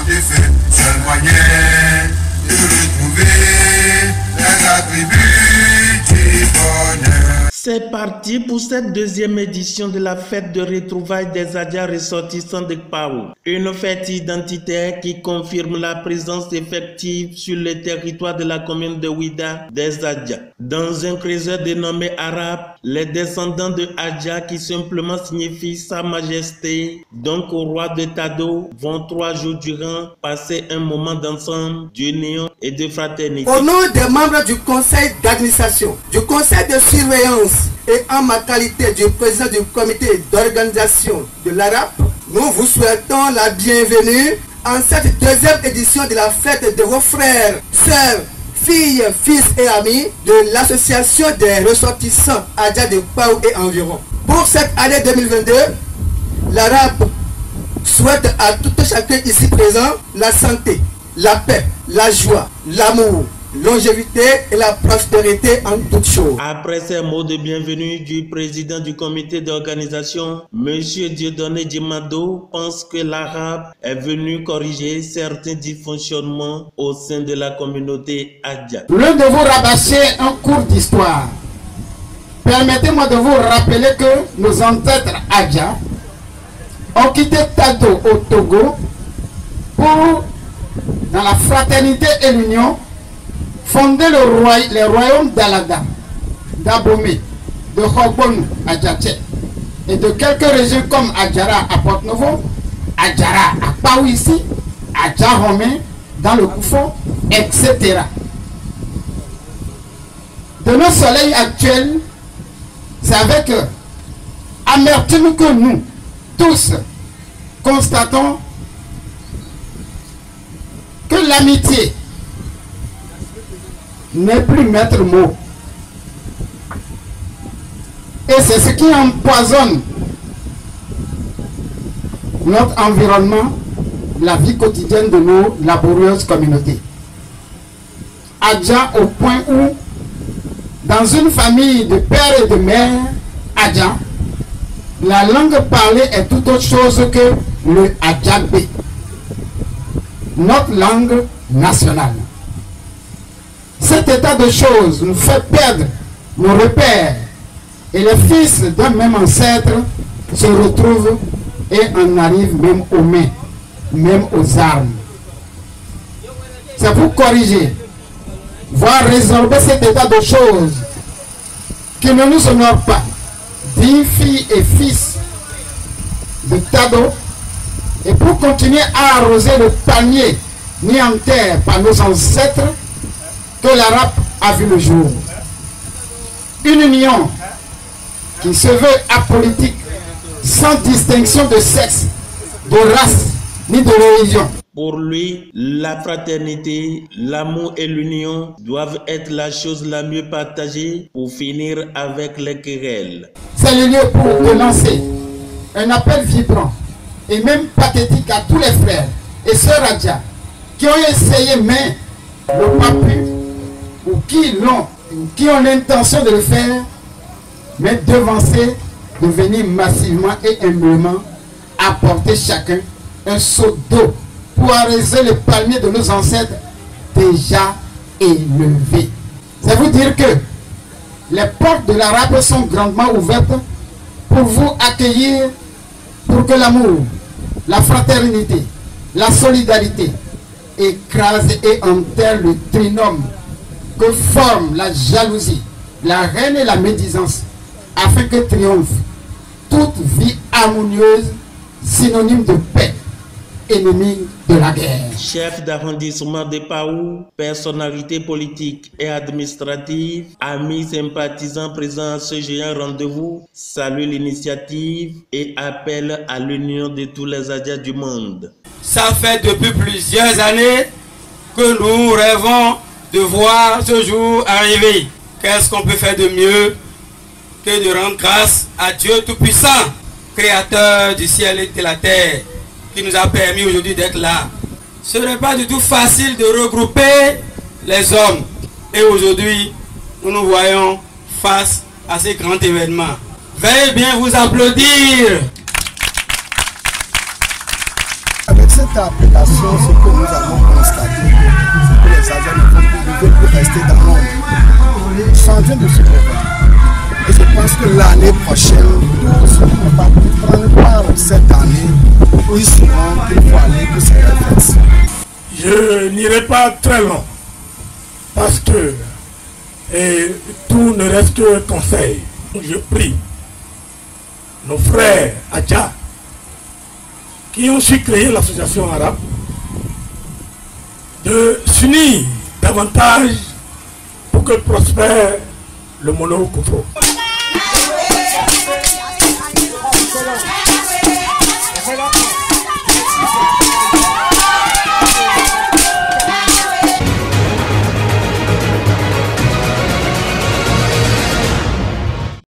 du feu, seul moyen de retrouver les attributs du bonheur. C'est parti pour cette deuxième édition de la fête de retrouvailles des Adja ressortissants de Kpaou. Une fête identitaire qui confirme la présence effective sur le territoire de la commune de Ouida des Adja. Dans un creuseur dénommé arabe, les descendants de Adja, qui simplement signifie Sa Majesté, donc au roi de Tado, vont 3 jours durant passer un moment d'ensemble, d'union et de fraternité. Au nom des membres du conseil d'administration, du conseil de surveillance et en ma qualité du président du comité d'organisation de l'Arabe, nous vous souhaitons la bienvenue en cette deuxième édition de la fête de vos frères, sœurs, filles, fils et amis de l'association des ressortissants Adja de Kpaou et environ. Pour cette année 2022, l'Arabe souhaite à tout chacun ici présent la santé, la paix, la joie, l'amour, longévité et la prospérité en toutes choses. Après ces mots de bienvenue du président du comité d'organisation, M. Dieudonné Djimado pense que l'Arabe est venu corriger certains dysfonctionnements au sein de la communauté Adja. L'un de vous rabâcher un cours d'histoire. Permettez-moi de vous rappeler que nos ancêtres Adja ont quitté Tado au Togo pour, dans la fraternité et l'union, fonder les royaumes d'Alada, d'Abomey, de Khogbonu à Djatché et de quelques régions comme Adjara à Porte-Novo, Adjara à Kpaou ici, Adja Romain dans le Koufo, etc. De nos soleils actuels, c'est avec amertume que nous, tous, constatons que l'amitié n'est plus maître mot. Et c'est ce qui empoisonne notre environnement, la vie quotidienne de nos laborieuses communautés. Adja au point où, dans une famille de père et de mère, Adja, la langue parlée est tout autre chose que le Adjabé, notre langue nationale. Cet état de choses nous fait perdre nos repères et les fils d'un même ancêtre se retrouvent et en arrivent même aux mains, même aux armes. C'est pour corriger, voire résorber cet état de choses qui ne nous honore pas, dignes filles et fils de Tado, et pour continuer à arroser le panier mis en terre par nos ancêtres, que l'Arabe a vu le jour. Une union qui se veut apolitique, sans distinction de sexe, de race, ni de religion. Pour lui, la fraternité, l'amour et l'union doivent être la chose la mieux partagée pour finir avec les querelles. C'est le lieu pour lancer un appel vibrant et même pathétique à tous les frères et sœurs Adja qui ont essayé mais n'ont pas pu, ou qui ont l'intention de le faire, mais devancés de venir massivement et humblement apporter chacun un seau d'eau pour arroser le palmier de nos ancêtres déjà élevés. C'est vous dire que les portes de l'Arabe sont grandement ouvertes pour vous accueillir, pour que l'amour, la fraternité, la solidarité écrase et enterre le trinôme que forment la jalousie, la haine et la médisance, afin que triomphe toute vie harmonieuse, synonyme de paix, ennemi de la guerre. Chef d'arrondissement de Kpaou, personnalité politique et administrative, amis sympathisants présents à ce géant rendez-vous, salue l'initiative et appelle à l'union de tous les Adja du monde. Ça fait depuis plusieurs années que nous rêvons de voir ce jour arriver. Qu'est-ce qu'on peut faire de mieux que de rendre grâce à Dieu Tout-Puissant, Créateur du ciel et de la terre, qui nous a permis aujourd'hui d'être là. Ce n'est pas du tout facile de regrouper les hommes. Et aujourd'hui, nous nous voyons face à ces grands événements. Veuillez bien vous applaudir. Avec cette cette application, ce que nous avons constaté, c'est que les agents ne veulent plus rester dans l'ombre. Ils sont en train de se préparer. Et je pense que l'année prochaine, tous ceux qui n'ont pas pu prendre part cette année, ils sauront qu'il faut aller pour ces fêtes. Je n'irai pas très loin parce que tout ne reste que conseil. Je prie nos frères Adja qui ont su créer l'association arabe de s'unir davantage pour que prospère le monoculture.